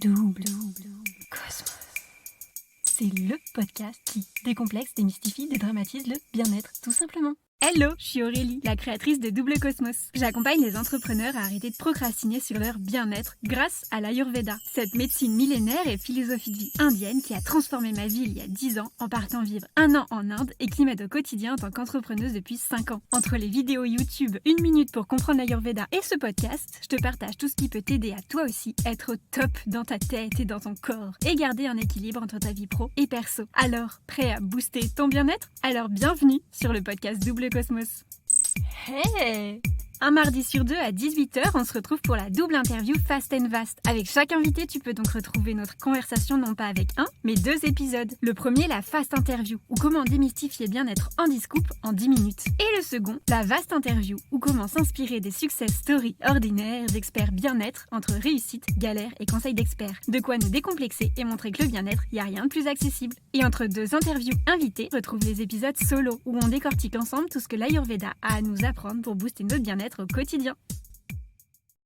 Double Cosmos. C'est le podcast qui décomplexe, démystifie, dédramatise le bien-être, tout simplement. Hello, je suis Aurélie, la créatrice de Double Cosmos. J'accompagne les entrepreneurs à arrêter de procrastiner sur leur bien-être grâce à l'Ayurveda, cette médecine millénaire et philosophie de vie indienne qui a transformé ma vie il y a 10 ans en partant vivre 1 an en Inde et qui m'aide au quotidien en tant qu'entrepreneuse depuis 5 ans. Entre les vidéos YouTube, 1 minute pour comprendre l'Ayurveda et ce podcast, je te partage tout ce qui peut t'aider à toi aussi être au top dans ta tête et dans ton corps et garder un équilibre entre ta vie pro et perso. Alors, prêt à booster ton bien-être? Alors bienvenue sur le podcast Double Cosmos. Hey! Un mardi sur deux à 18h, on se retrouve pour la double interview Fast and Vast. Avec chaque invité, tu peux donc retrouver notre conversation non pas avec un, mais 2 épisodes. Le premier, la Fast Interview, ou comment démystifier bien-être en discoupe en 10 minutes. Et le second, la Vast Interview, ou comment s'inspirer des success stories ordinaires d'experts bien-être entre réussite, galère et conseils d'experts. De quoi nous décomplexer et montrer que le bien-être, y a rien de plus accessible. Et entre 2 interviews invitées, retrouve les épisodes solo, où on décortique ensemble tout ce que l'Ayurveda a à nous apprendre pour booster notre bien-être au quotidien.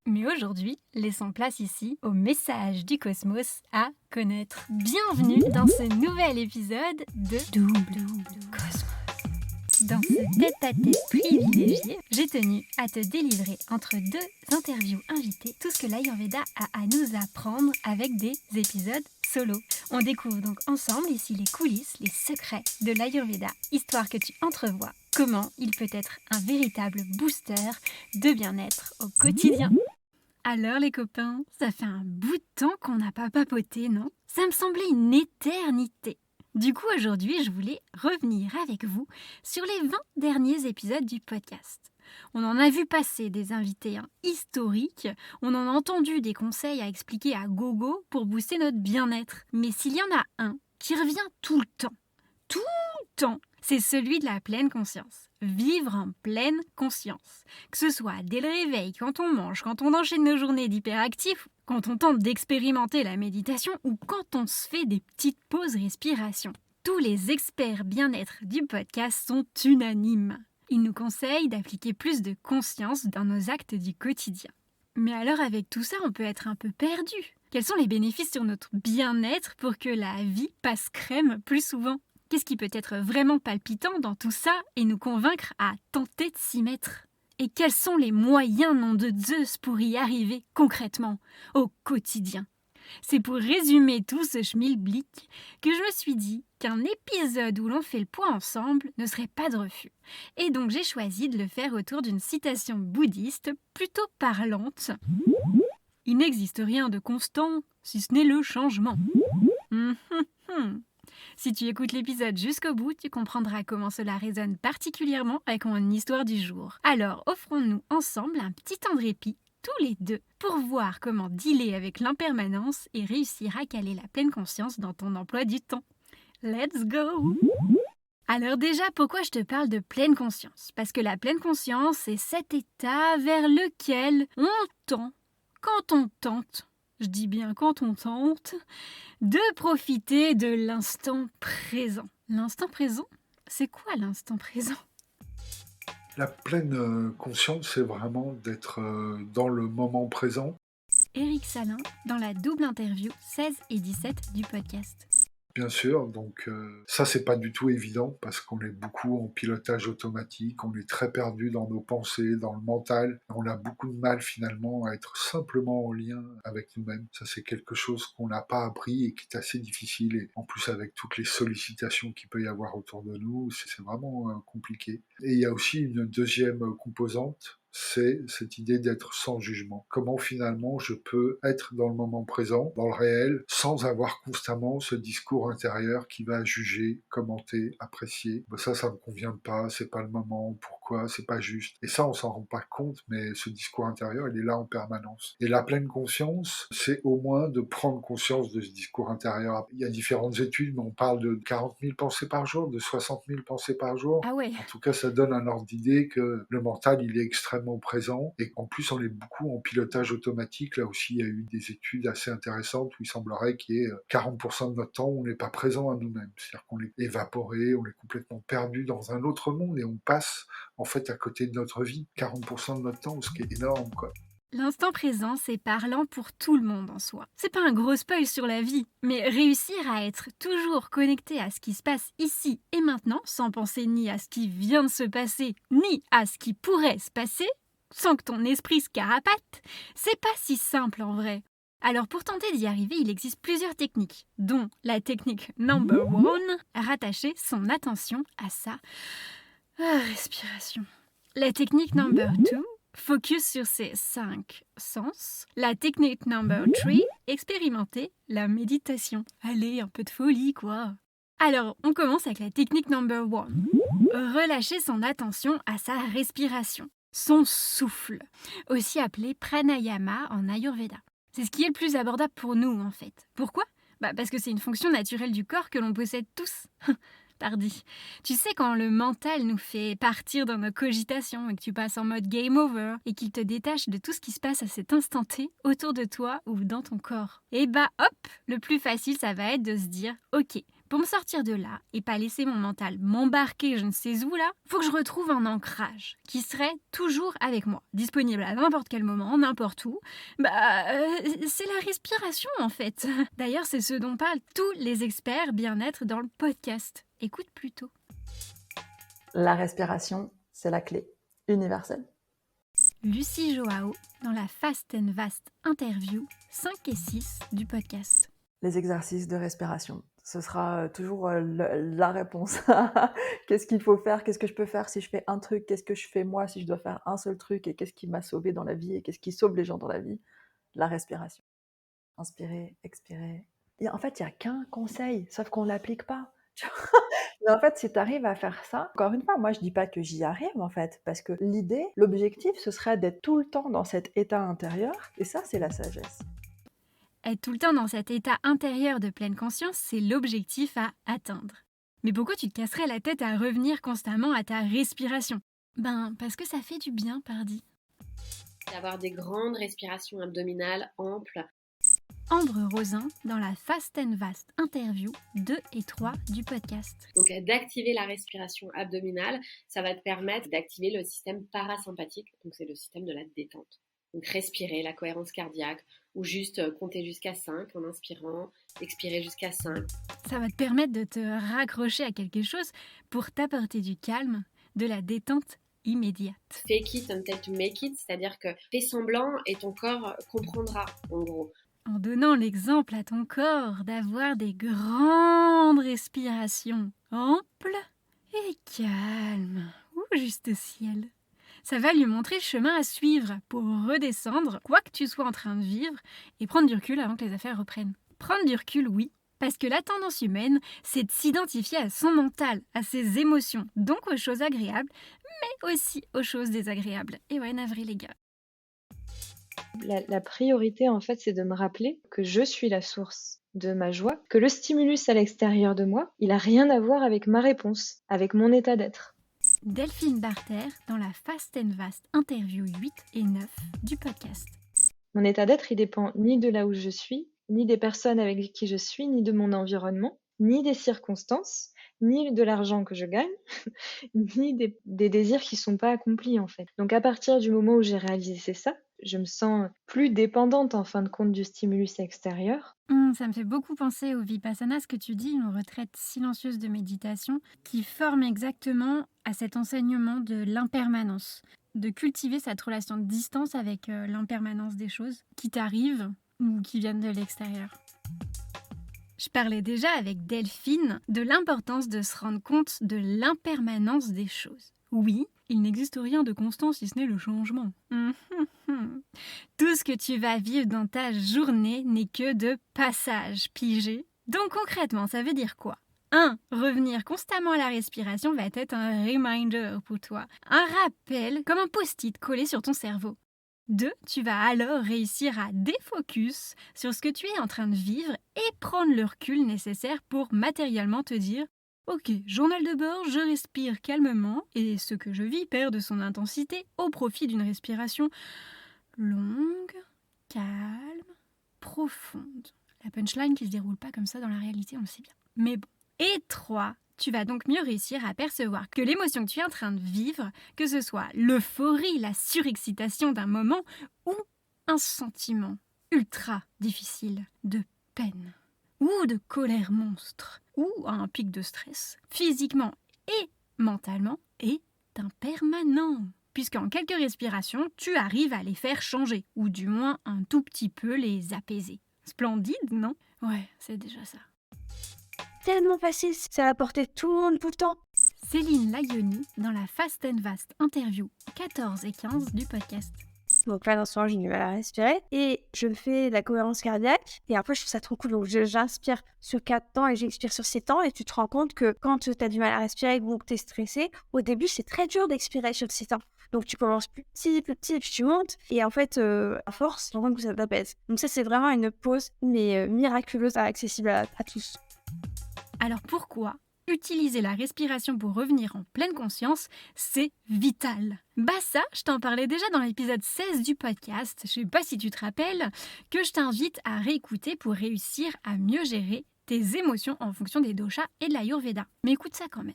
Mais aujourd'hui, laissons place ici au message du cosmos à connaître. Bienvenue dans ce nouvel épisode de Double Cosmos. Dans ce tête-à-tête privilégié, j'ai tenu à te délivrer entre 2 interviews invitées tout ce que l'Ayurveda a à nous apprendre avec des épisodes solo. On découvre donc ensemble ici les coulisses, les secrets de l'Ayurveda, histoire que tu entrevois comment il peut être un véritable booster de bien-être au quotidien. Alors les copains, ça fait un bout de temps qu'on n'a pas papoté, non? Ça me semblait une éternité. Du coup, aujourd'hui, je voulais revenir avec vous sur les 20 derniers épisodes du podcast. On en a vu passer des invités historiques, on en a entendu des conseils à expliquer à gogo pour booster notre bien-être. Mais s'il y en a un qui revient tout le temps, c'est celui de la pleine conscience. Vivre en pleine conscience. Que ce soit dès le réveil, quand on mange, quand on enchaîne nos journées d'hyperactifs, quand on tente d'expérimenter la méditation ou quand on se fait des petites pauses respiration. Tous les experts bien-être du podcast sont unanimes. Ils nous conseillent d'appliquer plus de conscience dans nos actes du quotidien. Mais alors avec tout ça, on peut être un peu perdu. Quels sont les bénéfices sur notre bien-être pour que la vie passe crème plus souvent ? Qu'est-ce qui peut être vraiment palpitant dans tout ça et nous convaincre à tenter de s'y mettre ? Et quels sont les moyens, nom de Zeus, pour y arriver concrètement, au quotidien ? C'est pour résumer tout ce schmilblick que je me suis dit qu'un épisode où l'on fait le point ensemble ne serait pas de refus. Et donc j'ai choisi de le faire autour d'une citation bouddhiste plutôt parlante. Il n'existe rien de constant si ce n'est le changement. Si tu écoutes l'épisode jusqu'au bout, tu comprendras comment cela résonne particulièrement avec mon histoire du jour. Alors, offrons-nous ensemble un petit temps de répit, tous les 2, pour voir comment dealer avec l'impermanence et réussir à caler la pleine conscience dans ton emploi du temps. Let's go! Alors déjà, pourquoi je te parle de pleine conscience ? Parce que la pleine conscience, c'est cet état vers lequel on tend quand on tente. Je dis bien quand on tente, de profiter de l'instant présent. L'instant présent ? C'est quoi l'instant présent ? La pleine conscience, c'est vraiment d'être dans le moment présent. Éric Salin, dans la double interview 16 et 17 du podcast. Bien sûr, donc ça c'est pas du tout évident parce qu'on est beaucoup en pilotage automatique, on est très perdu dans nos pensées, dans le mental, on a beaucoup de mal finalement à être simplement en lien avec nous-mêmes. Ça c'est quelque chose qu'on n'a pas appris et qui est assez difficile et en plus avec toutes les sollicitations qu'il peut y avoir autour de nous, c'est vraiment compliqué. Et il y a aussi une deuxième composante, c'est cette idée d'être sans jugement. Comment finalement je peux être dans le moment présent, dans le réel, sans avoir constamment ce discours intérieur qui va juger, commenter, apprécier. Ça me convient pas, c'est pas le moment, pourquoi, c'est pas juste. Et ça, on s'en rend pas compte, mais ce discours intérieur, il est là en permanence. Et la pleine conscience, c'est au moins de prendre conscience de ce discours intérieur. Il y a différentes études, mais on parle de 40 000 pensées par jour, de 60 000 pensées par jour. Ah ouais. En tout cas, ça donne un ordre d'idée que le mental, il est extrêmement présent et qu'en plus, on est beaucoup en pilotage automatique. Là aussi, il y a eu des études assez intéressantes où il semblerait qu'il y ait 40% de notre temps où on n'est pas présent à nous-mêmes. C'est-à-dire qu'on est évaporé, on est complètement perdu dans un autre monde et on passe en fait à côté de notre vie 40% de notre temps, ce qui est énorme, quoi. L'instant présent, c'est parlant pour tout le monde en soi. C'est pas un gros spoil sur la vie, mais réussir à être toujours connecté à ce qui se passe ici et maintenant, sans penser ni à ce qui vient de se passer, ni à ce qui pourrait se passer, sans que ton esprit se carapate, c'est pas si simple en vrai. Alors pour tenter d'y arriver, il existe plusieurs techniques, dont la technique number one, rattacher son attention à sa respiration. La technique number two, focus sur ses 5 sens. La technique number 3, expérimenter la méditation. Allez, un peu de folie, quoi. Alors, on commence avec la technique number 1. Relâcher son attention à sa respiration, son souffle, aussi appelé pranayama en Ayurveda. C'est ce qui est le plus abordable pour nous, en fait. Pourquoi ? Parce que c'est une fonction naturelle du corps que l'on possède tous. Pardi. Tu sais, quand le mental nous fait partir dans nos cogitations et que tu passes en mode game over et qu'il te détache de tout ce qui se passe à cet instant T autour de toi ou dans ton corps. Et hop, le plus facile, ça va être de se dire « Ok, pour me sortir de là et pas laisser mon mental m'embarquer je ne sais où là, faut que je retrouve un ancrage qui serait toujours avec moi, disponible à n'importe quel moment, n'importe où. C'est la respiration en fait. D'ailleurs, c'est ce dont parlent tous les experts bien-être dans le podcast. Écoute plutôt. La respiration, c'est la clé universelle. Lucie Joao dans la Fast and Vast interview 5 et 6 du podcast. Les exercices de respiration, ce sera toujours la réponse. Qu'est-ce qu'il faut faire ? Qu'est-ce que je peux faire si je fais un truc ? Qu'est-ce que je fais moi si je dois faire un seul truc ? Et qu'est-ce qui m'a sauvé dans la vie ? Et qu'est-ce qui sauve les gens dans la vie ? La respiration. Inspirer, expirer. Et en fait, il n'y a qu'un conseil, sauf qu'on ne l'applique pas. Mais en fait, si tu arrives à faire ça, encore une fois, moi je dis pas que j'y arrive en fait, parce que l'idée, l'objectif, ce serait d'être tout le temps dans cet état intérieur, et ça, c'est la sagesse. Être tout le temps dans cet état intérieur de pleine conscience, c'est l'objectif à atteindre. Mais pourquoi tu te casserais la tête à revenir constamment à ta respiration ? Parce que ça fait du bien, pardi. D'avoir des grandes respirations abdominales amples. Ambre Rosin dans la Fast and Vast interview 2 et 3 du podcast. Donc d'activer la respiration abdominale, ça va te permettre d'activer le système parasympathique, donc c'est le système de la détente. Donc respirer, la cohérence cardiaque, ou juste compter jusqu'à 5 en inspirant, expirer jusqu'à 5. Ça va te permettre de te raccrocher à quelque chose pour t'apporter du calme, de la détente immédiate. Fake it until to make it, c'est-à-dire que fais semblant et ton corps comprendra, en gros. En donnant l'exemple à ton corps d'avoir des grandes respirations amples et calmes, ou juste ciel. Ça va lui montrer le chemin à suivre pour redescendre, quoi que tu sois en train de vivre, et prendre du recul avant que les affaires reprennent. Prendre du recul, oui, parce que la tendance humaine, c'est de s'identifier à son mental, à ses émotions, donc aux choses agréables, mais aussi aux choses désagréables. Et ouais, navré les gars. La priorité, en fait, c'est de me rappeler que je suis la source de ma joie, que le stimulus à l'extérieur de moi, il n'a rien à voir avec ma réponse, avec mon état d'être. Delphine Barter dans la Fast and Vast interview 8 et 9 du podcast. Mon état d'être, il dépend ni de là où je suis, ni des personnes avec qui je suis, ni de mon environnement, ni des circonstances, ni de l'argent que je gagne, ni des désirs qui ne sont pas accomplis, en fait. Donc à partir du moment où j'ai réalisé ça, je me sens plus dépendante en fin de compte du stimulus extérieur. Ça me fait beaucoup penser au Vipassana, ce que tu dis, une retraite silencieuse de méditation qui forme exactement à cet enseignement de l'impermanence, de cultiver cette relation de distance avec l'impermanence des choses qui t'arrivent ou qui viennent de l'extérieur. Je parlais déjà avec Delphine de l'importance de se rendre compte de l'impermanence des choses. Oui, il n'existe rien de constant si ce n'est le changement. Tout ce que tu vas vivre dans ta journée n'est que de passage, pigé. Donc concrètement, ça veut dire quoi ? 1. Revenir constamment à la respiration va être un reminder pour toi, un rappel comme un post-it collé sur ton cerveau. 2. Tu vas alors réussir à défocus sur ce que tu es en train de vivre et prendre le recul nécessaire pour matériellement te dire « Ok, journal de bord, je respire calmement et ce que je vis perd de son intensité au profit d'une respiration longue, calme, profonde. » La punchline qui se déroule pas comme ça dans la réalité, on le sait bien. Mais bon. Et 3. Tu vas donc mieux réussir à percevoir que l'émotion que tu es en train de vivre, que ce soit l'euphorie, la surexcitation d'un moment ou un sentiment ultra difficile de peine ou de colère monstre ou un pic de stress, physiquement et mentalement, est impermanent. Puisqu'en quelques respirations, tu arrives à les faire changer, ou du moins un tout petit peu les apaiser. Splendide, non ? Ouais, c'est déjà ça. Tellement facile, c'est à la portée de tout le monde tout le temps. Céline Laioni dans la Fast and Vast interview 14 et 15 du podcast. Donc là, dans ce moment, j'ai du mal à respirer et je fais de la cohérence cardiaque. Et après, je trouve ça trop cool. Donc, j'inspire sur 4 temps et j'expire sur 6 temps. Et tu te rends compte que quand tu as du mal à respirer ou que tu es stressé, au début, c'est très dur d'expirer sur 6 temps. Donc, tu commences plus petit, puis tu montes. Et en fait, à force, tu te rends compte que ça t'apaise. Donc, ça, c'est vraiment une pause, mais miraculeuse, accessible à tous. Alors pourquoi utiliser la respiration pour revenir en pleine conscience, c'est vital. Bah ça, je t'en parlais déjà dans l'épisode 16 du podcast, je sais pas si tu te rappelles, que je t'invite à réécouter pour réussir à mieux gérer tes émotions en fonction des doshas et de l'Ayurveda. Mais écoute ça quand même.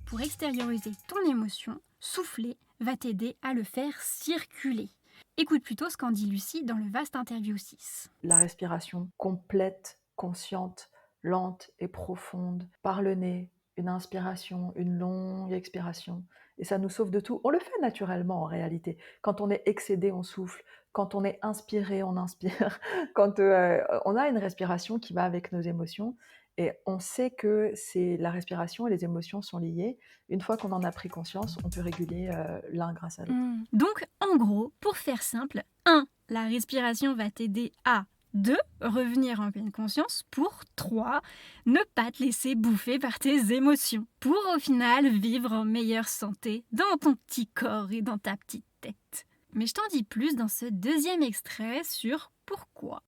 Pour extérioriser ton émotion, souffler va t'aider à le faire circuler. Écoute plutôt ce qu'en dit Lucie dans le Vaste Interview 6. La respiration complète, consciente, lente et profonde, par le nez, une inspiration, une longue expiration. Et ça nous sauve de tout. On le fait naturellement en réalité. Quand on est excédé, on souffle. Quand on est inspiré, on inspire. Quand on a une respiration qui va avec nos émotions, et on sait que c'est la respiration et les émotions sont liées. Une fois qu'on en a pris conscience, on peut réguler l'un grâce à l'autre. Donc, en gros, pour faire simple, 1. La respiration va t'aider à 2. Revenir en pleine conscience. Pour 3. Ne pas te laisser bouffer par tes émotions. Pour au final vivre en meilleure santé dans ton petit corps et dans ta petite tête. Mais je t'en dis plus dans ce deuxième extrait sur pourquoi.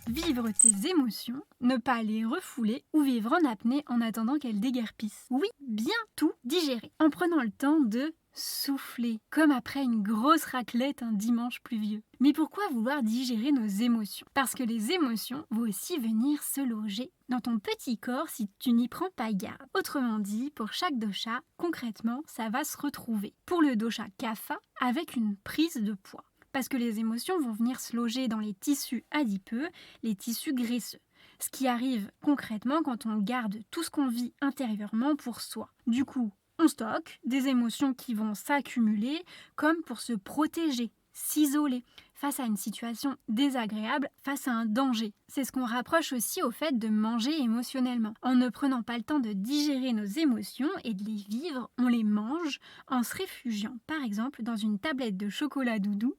Vivre tes émotions, ne pas les refouler ou vivre en apnée en attendant qu'elles déguerpissent. Oui, bien tout digérer en prenant le temps de souffler, comme après une grosse raclette un dimanche pluvieux. Mais pourquoi vouloir digérer nos émotions ? Parce que les émotions vont aussi venir se loger dans ton petit corps si tu n'y prends pas garde. Autrement dit, pour chaque dosha, concrètement, ça va se retrouver. Pour le dosha kapha, avec une prise de poids. Parce que les émotions vont venir se loger dans les tissus adipeux, les tissus graisseux. Ce qui arrive concrètement quand on garde tout ce qu'on vit intérieurement pour soi. Du coup, on stocke des émotions qui vont s'accumuler comme pour se protéger, s'isoler face à une situation désagréable, face à un danger. C'est ce qu'on rapproche aussi au fait de manger émotionnellement. En ne prenant pas le temps de digérer nos émotions et de les vivre, on les mange en se réfugiant par exemple dans une tablette de chocolat doudou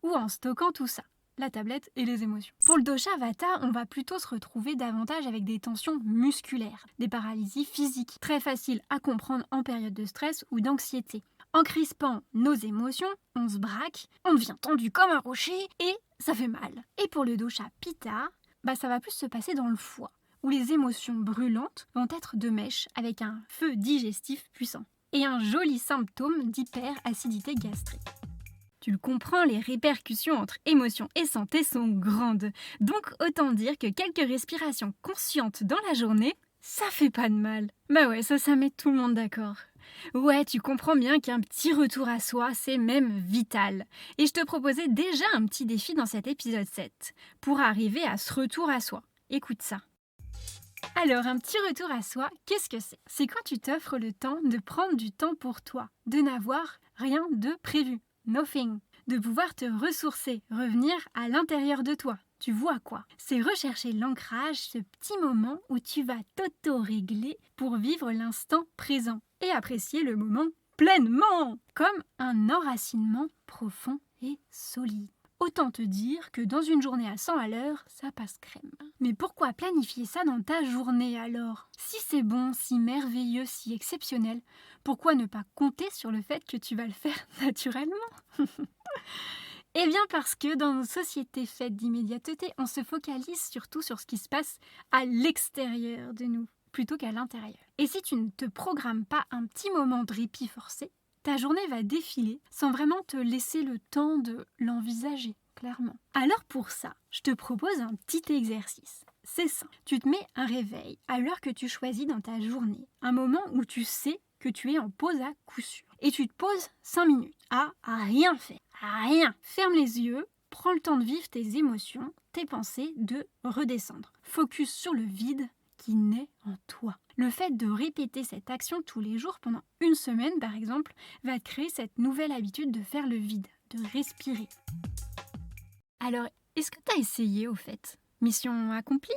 ou en stockant tout ça. La tablette et les émotions. Pour le dosha vata, on va plutôt se retrouver davantage avec des tensions musculaires, des paralysies physiques, très faciles à comprendre en période de stress ou d'anxiété. En crispant nos émotions, on se braque, on devient tendu comme un rocher et ça fait mal. Et pour le dosha pitta, ça va plus se passer dans le foie, où les émotions brûlantes vont être de mèche avec un feu digestif puissant et un joli symptôme d'hyperacidité gastrique. Tu le comprends, les répercussions entre émotions et santé sont grandes. Donc autant dire que quelques respirations conscientes dans la journée, ça fait pas de mal. Bah ouais, ça met tout le monde d'accord. Ouais, tu comprends bien qu'un petit retour à soi, c'est même vital. Et je te proposais déjà un petit défi dans cet épisode 7, pour arriver à ce retour à soi. Écoute ça. Alors, un petit retour à soi, qu'est-ce que c'est ? C'est quand tu t'offres le temps de prendre du temps pour toi, de n'avoir rien de prévu. Nothing. De pouvoir te ressourcer, revenir à l'intérieur de toi. Tu vois quoi ? C'est rechercher l'ancrage, ce petit moment où tu vas t'auto-régler pour vivre l'instant présent et apprécier le moment pleinement, comme un enracinement profond et solide. Autant te dire que dans une journée à 100 à l'heure, ça passe crème. Mais pourquoi planifier ça dans ta journée alors ? Si c'est bon, si merveilleux, si exceptionnel, pourquoi ne pas compter sur le fait que tu vas le faire naturellement ? Eh bien parce que dans nos sociétés faites d'immédiateté, on se focalise surtout sur ce qui se passe à l'extérieur de nous, plutôt qu'à l'intérieur. Et si tu ne te programmes pas un petit moment de répit forcé, ta journée va défiler sans vraiment te laisser le temps de l'envisager, clairement. Alors pour ça, je te propose un petit exercice. C'est simple. Tu te mets un réveil à l'heure que tu choisis dans ta journée. Un moment où tu sais que tu es en pause à coup sûr. Et tu te poses 5 minutes à rien faire. À rien. Ferme les yeux, Prends le temps de vivre tes émotions, tes pensées, de redescendre. Focus sur le vide qui naît en toi. Le fait de répéter cette action tous les jours pendant une semaine, par exemple, va te créer cette nouvelle habitude de faire le vide, de respirer. Alors, est-ce que tu as essayé au fait ? Mission accomplie ?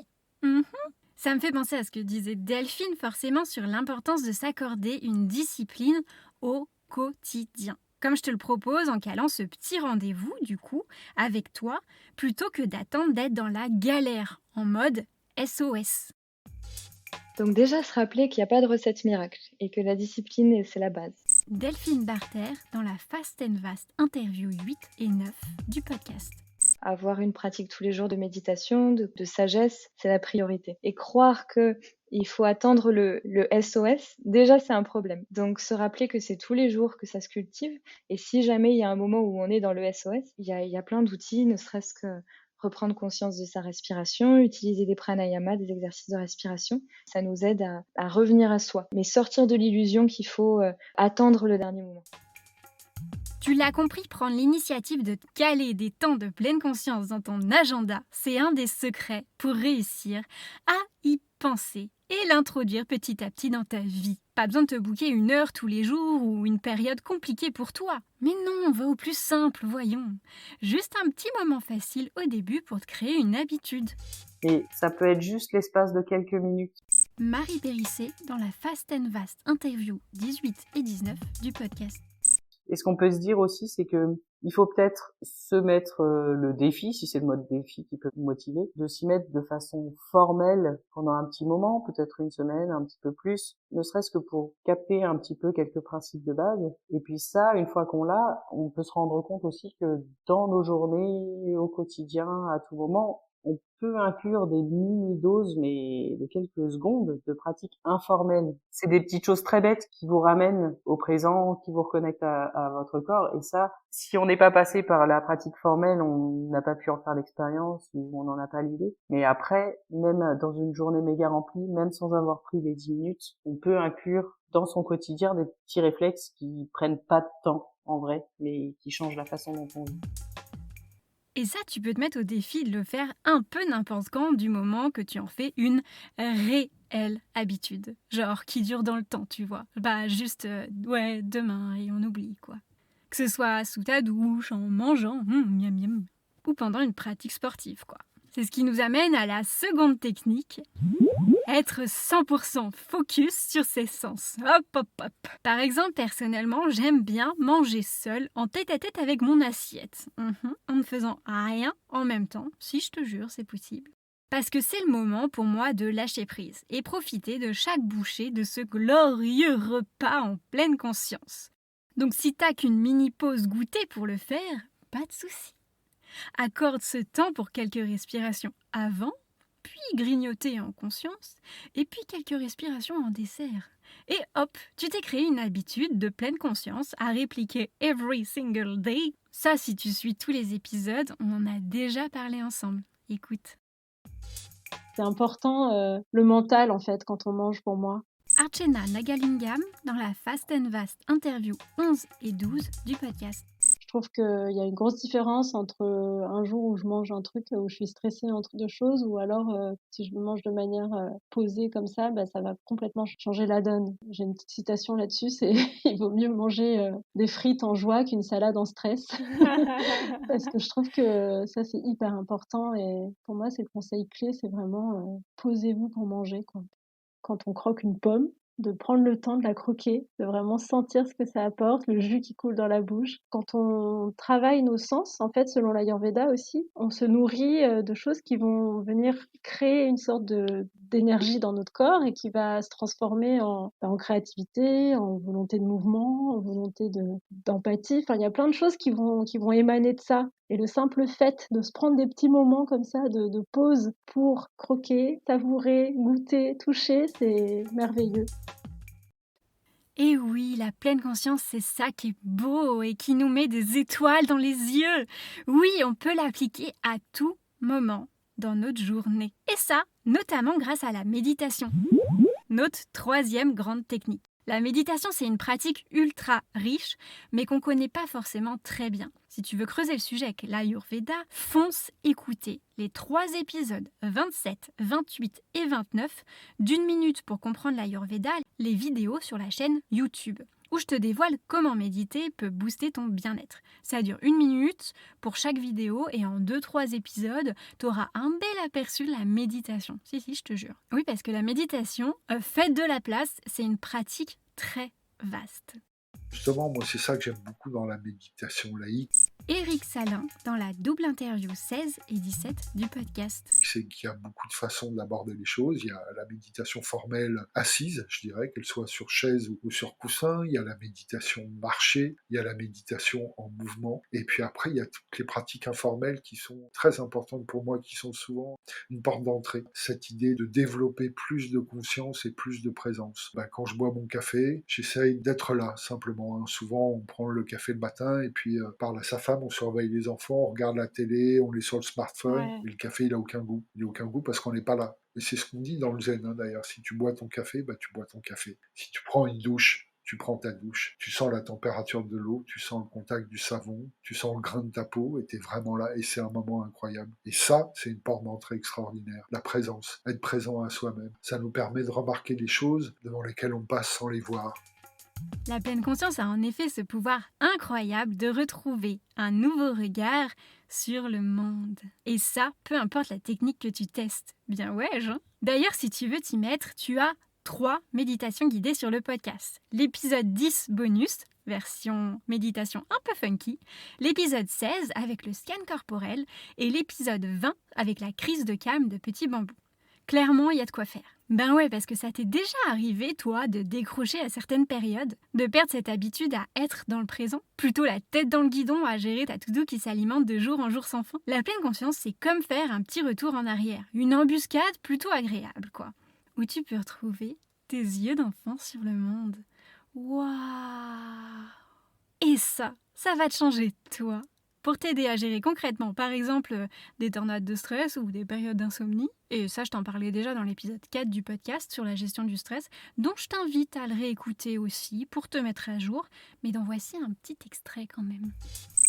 Ça me fait penser à ce que disait Delphine forcément sur l'importance de s'accorder une discipline au quotidien. Comme je te le propose en calant ce petit rendez-vous, du coup, avec toi, plutôt que d'attendre d'être dans la galère, en mode SOS. Donc déjà se rappeler qu'il n'y a pas de recette miracle et que la discipline, c'est la base. Delphine Barter dans la Fast and Fast interview 8 et 9 du podcast. Avoir une pratique tous les jours de méditation, de sagesse, c'est la priorité. Et croire qu'il faut attendre le SOS, déjà c'est un problème. Donc se rappeler que c'est tous les jours que ça se cultive. Et si jamais il y a un moment où on est dans le SOS, il y a plein d'outils, ne serait-ce que reprendre conscience de sa respiration, utiliser des pranayamas, des exercices de respiration. Ça nous aide à revenir à soi. Mais sortir de l'illusion qu'il faut attendre le dernier moment. Tu l'as compris, prendre l'initiative de te caler des temps de pleine conscience dans ton agenda, c'est un des secrets pour réussir à y penser et l'introduire petit à petit dans ta vie. Pas besoin de te booker une heure tous les jours ou une période compliquée pour toi. Mais non, on va au plus simple, voyons. Juste un petit moment facile au début pour te créer une habitude. Et ça peut être juste l'espace de quelques minutes. Marie Périssé dans la Fast and Fast interview 18 et 19 du podcast. Et ce qu'on peut se dire aussi, c'est que il faut peut-être se mettre le défi, si c'est le mode défi qui peut vous motiver, de s'y mettre de façon formelle pendant un petit moment, peut-être une semaine, un petit peu plus, ne serait-ce que pour capter un petit peu quelques principes de base. Et puis ça, une fois qu'on l'a, on peut se rendre compte aussi que dans nos journées, au quotidien, à tout moment, on peut inclure des mini-doses, mais de quelques secondes, de pratiques informelles. C'est des petites choses très bêtes qui vous ramènent au présent, qui vous reconnectent à votre corps. Et ça, si on n'est pas passé par la pratique formelle, on n'a pas pu en faire l'expérience ou on n'en a pas l'idée. Mais après, même dans une journée méga remplie, même sans avoir pris les 10 minutes, on peut inclure dans son quotidien des petits réflexes qui prennent pas de temps, en vrai, mais qui changent la façon dont on vit. Et ça, tu peux te mettre au défi de le faire un peu n'importe quand du moment que tu en fais une réelle habitude. Genre qui dure dans le temps, tu vois. Bah juste, demain et on oublie, quoi. Que ce soit sous ta douche, en mangeant, miam miam, ou pendant une pratique sportive, quoi. C'est ce qui nous amène à la seconde technique. Être 100% focus sur ses sens. Hop, hop, hop. Par exemple, personnellement, j'aime bien manger seule, en tête-à-tête avec mon assiette. En ne faisant rien en même temps. Si, je te jure, c'est possible. Parce que c'est le moment pour moi de lâcher prise et profiter de chaque bouchée de ce glorieux repas en pleine conscience. Donc si t'as qu'une mini pause goûter pour le faire, pas de souci. Accorde ce temps pour quelques respirations avant, puis grignoter en conscience, et puis quelques respirations en dessert. Et hop, tu t'es créé une habitude de pleine conscience à répliquer every single day. Ça, si tu suis tous les épisodes, on en a déjà parlé ensemble. Écoute. C'est important le mental en fait quand on mange pour moi. Archana Nagalingam dans la Fast and Fast interview 11 et 12 du podcast. Je trouve qu'il y a une grosse différence entre un jour où je mange un truc où je suis stressée entre deux choses ou alors si je le mange de manière posée comme ça, ça va complètement changer la donne. J'ai une petite citation là-dessus, c'est il vaut mieux manger des frites en joie qu'une salade en stress. Parce que je trouve que ça c'est hyper important et pour moi c'est le conseil clé, c'est vraiment posez-vous pour manger, quoi. Quand on croque une pomme, de prendre le temps de la croquer, de vraiment sentir ce que ça apporte, le jus qui coule dans la bouche. Quand on travaille nos sens, en fait, selon l'Ayurveda aussi, on se nourrit de choses qui vont venir créer une sorte d'énergie dans notre corps et qui va se transformer en créativité, en volonté de mouvement, en volonté d'empathie. Enfin, il y a plein de choses qui vont émaner de ça. Et le simple fait de se prendre des petits moments comme ça, de pause pour croquer, savourer, goûter, toucher, c'est merveilleux. Et oui, la pleine conscience, c'est ça qui est beau et qui nous met des étoiles dans les yeux. Oui, on peut l'appliquer à tout moment dans notre journée. Et ça, notamment grâce à la méditation. Notre troisième grande technique. La méditation, c'est une pratique ultra riche, mais qu'on ne connaît pas forcément très bien. Si tu veux creuser le sujet avec l'Ayurveda, fonce écouter les 3 épisodes 27, 28 et 29 d'1 minute pour comprendre l'Ayurveda, les vidéos sur la chaîne YouTube, où je te dévoile comment méditer peut booster ton bien-être. Ça dure 1 minute pour chaque vidéo et en 2-3 épisodes, tu auras un bel aperçu de la méditation. Si, je te jure. Oui, parce que la méditation, faites de la place, c'est une pratique très vaste. Justement, moi, c'est ça que j'aime beaucoup dans la méditation laïque. Éric Salin, dans la double interview 16 et 17 du podcast. C'est qu'il y a beaucoup de façons d'aborder les choses. Il y a la méditation formelle assise, je dirais, qu'elle soit sur chaise ou sur coussin. Il y a la méditation marchée. Il y a la méditation en mouvement. Et puis après, il y a toutes les pratiques informelles qui sont très importantes pour moi, qui sont souvent une porte d'entrée. Cette idée de développer plus de conscience et plus de présence. Quand je bois mon café, j'essaye d'être là, simplement. Souvent, on prend le café le matin et puis parle à sa femme, on surveille les enfants, on regarde la télé, on est sur le smartphone, et le café, il a aucun goût. Il n'a aucun goût parce qu'on n'est pas là. Et c'est ce qu'on dit dans le zen, d'ailleurs. Si tu bois ton café, tu bois ton café. Si tu prends une douche, tu prends ta douche. Tu sens la température de l'eau, tu sens le contact du savon, tu sens le grain de ta peau, et t'es vraiment là. Et c'est un moment incroyable. Et ça, c'est une porte d'entrée extraordinaire. La présence, être présent à soi-même. Ça nous permet de remarquer les choses devant lesquelles on passe sans les voir. La pleine conscience a en effet ce pouvoir incroyable de retrouver un nouveau regard sur le monde. Et ça, peu importe la technique que tu testes. Bien ouais, hein. D'ailleurs, si tu veux t'y mettre, tu as 3 méditations guidées sur le podcast. L'épisode 10 bonus, version méditation un peu funky, l'épisode 16 avec le scan corporel et l'épisode 20 avec la crise de calme de Petit Bambou. Clairement, il y a de quoi faire. Ben ouais, parce que ça t'est déjà arrivé, toi, de décrocher à certaines périodes, de perdre cette habitude à être dans le présent, plutôt la tête dans le guidon à gérer ta to-do qui s'alimente de jour en jour sans fin. La pleine conscience, c'est comme faire un petit retour en arrière, une embuscade plutôt agréable, quoi, où tu peux retrouver tes yeux d'enfant sur le monde. Waouh! Et ça va te changer, toi. Pour t'aider à gérer concrètement, par exemple, des tornades de stress ou des périodes d'insomnie, et ça je t'en parlais déjà dans l'épisode 4 du podcast sur la gestion du stress, donc je t'invite à le réécouter aussi pour te mettre à jour, mais d'en voici un petit extrait quand même.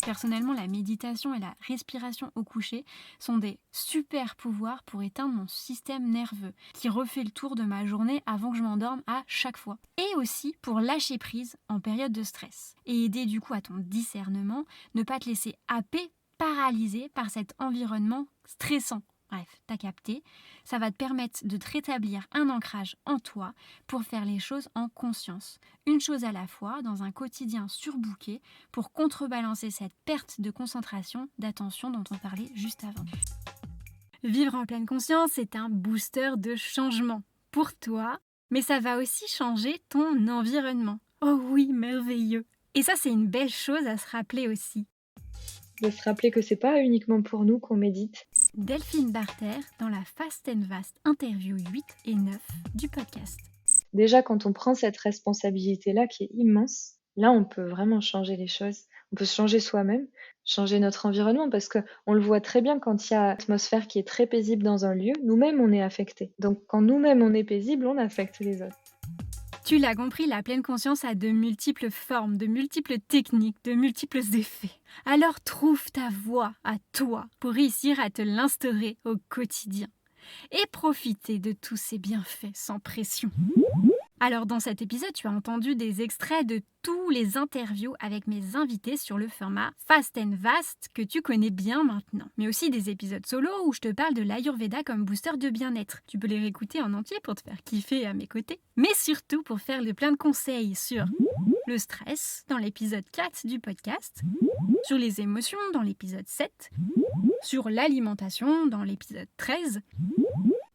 Personnellement, la méditation et la respiration au coucher sont des super pouvoirs pour éteindre mon système nerveux, qui refait le tour de ma journée avant que je m'endorme à chaque fois. Et aussi pour lâcher prise en période de stress. Et aider du coup à ton discernement, ne pas te laisser happer, paralysé par cet environnement stressant. Bref, t'as capté, ça va te permettre de te rétablir un ancrage en toi pour faire les choses en conscience. Une chose à la fois, dans un quotidien surbooké, pour contrebalancer cette perte de concentration, d'attention dont on parlait juste avant. Vivre en pleine conscience, c'est un booster de changement pour toi, mais ça va aussi changer ton environnement. Oh oui, merveilleux! Et ça, c'est une belle chose à se rappeler aussi. De se rappeler que c'est pas uniquement pour nous qu'on médite. Delphine Barter dans la Fast and Vast interview 8 et 9 du podcast. Déjà, quand on prend cette responsabilité-là qui est immense, là, on peut vraiment changer les choses. On peut changer soi-même, changer notre environnement, parce qu'on le voit très bien quand il y a une atmosphère qui est très paisible dans un lieu, nous-mêmes, on est affectés. Donc, quand nous-mêmes, on est paisible, on affecte les autres. Tu l'as compris, la pleine conscience a de multiples formes, de multiples techniques, de multiples effets. Alors trouve ta voie à toi pour réussir à te l'instaurer au quotidien et profiter de tous ces bienfaits sans pression. Alors dans cet épisode, tu as entendu des extraits de tous les interviews avec mes invités sur le format Fast and Vast que tu connais bien maintenant. Mais aussi des épisodes solo où je te parle de l'Ayurveda comme booster de bien-être. Tu peux les réécouter en entier pour te faire kiffer à mes côtés. Mais surtout pour faire plein de conseils sur le stress dans l'épisode 4 du podcast, sur les émotions dans l'épisode 7, sur l'alimentation dans l'épisode 13,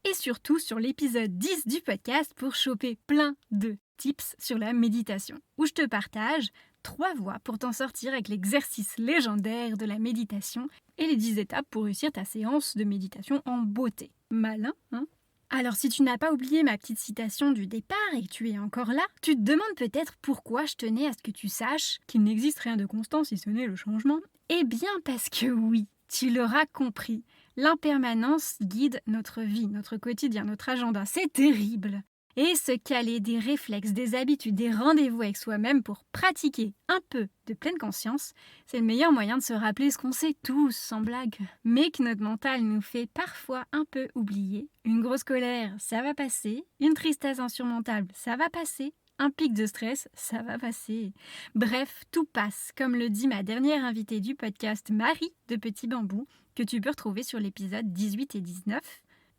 et surtout sur l'épisode 10 du podcast pour choper plein de tips sur la méditation, où je te partage 3 voies pour t'en sortir avec l'exercice légendaire de la méditation et les 10 étapes pour réussir ta séance de méditation en beauté. Malin, hein? Alors si tu n'as pas oublié ma petite citation du départ et que tu es encore là, tu te demandes peut-être pourquoi je tenais à ce que tu saches qu'il n'existe rien de constant si ce n'est le changement. Eh bien parce que oui, tu l'auras compris. L'impermanence guide notre vie, notre quotidien, notre agenda. C'est terrible. Et se caler des réflexes, des habitudes, des rendez-vous avec soi-même pour pratiquer un peu de pleine conscience, c'est le meilleur moyen de se rappeler ce qu'on sait tous, sans blague, mais que notre mental nous fait parfois un peu oublier. Une grosse colère, ça va passer. Une tristesse insurmontable, ça va passer. Un pic de stress, ça va passer. Bref, tout passe, comme le dit ma dernière invitée du podcast, Marie de Petit Bambou, que tu peux retrouver sur l'épisode 18 et 19,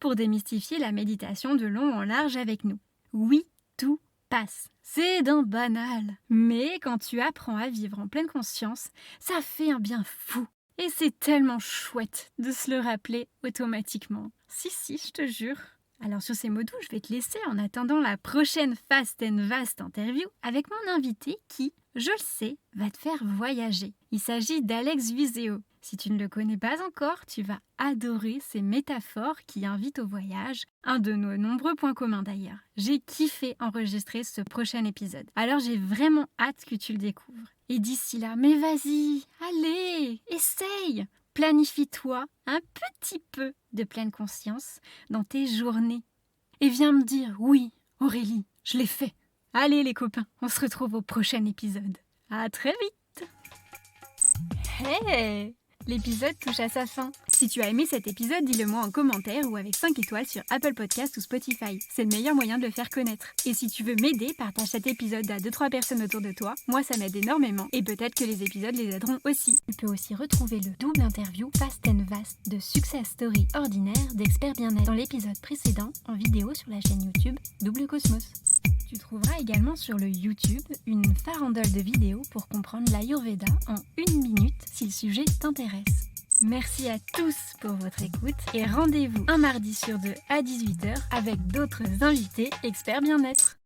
pour démystifier la méditation de long en large avec nous. Oui, tout passe. C'est d'un banal. Mais quand tu apprends à vivre en pleine conscience, ça fait un bien fou. Et c'est tellement chouette de se le rappeler automatiquement. Si, je te jure. Alors sur ces mots doux, je vais te laisser en attendant la prochaine Fast and Vast interview avec mon invité qui, je le sais, va te faire voyager. Il s'agit d'Alex Viseo. Si tu ne le connais pas encore, tu vas adorer ces métaphores qui invitent au voyage, un de nos nombreux points communs d'ailleurs. J'ai kiffé enregistrer ce prochain épisode, alors j'ai vraiment hâte que tu le découvres. Et d'ici là, mais vas-y, allez, essaye! Planifie-toi un petit peu de pleine conscience dans tes journées. Et viens me dire, oui, Aurélie, je l'ai fait. Allez les copains, on se retrouve au prochain épisode. À très vite! Hey! L'épisode touche à sa fin. Si tu as aimé cet épisode, dis-le moi en commentaire ou avec 5 étoiles sur Apple Podcast ou Spotify. C'est le meilleur moyen de le faire connaître. Et si tu veux m'aider, partage cet épisode à 2-3 personnes autour de toi. Moi, ça m'aide énormément. Et peut-être que les épisodes les aideront aussi. Tu peux aussi retrouver le double interview Fast and Vast de Success Story ordinaire d'Expert Bien-être dans l'épisode précédent en vidéo sur la chaîne YouTube Double Cosmos. Tu trouveras également sur le YouTube une farandole de vidéos pour comprendre l'Ayurveda en 1 minute si le sujet t'intéresse. Merci à tous pour votre écoute et rendez-vous un mardi sur 2 à 18h avec d'autres invités experts bien-être.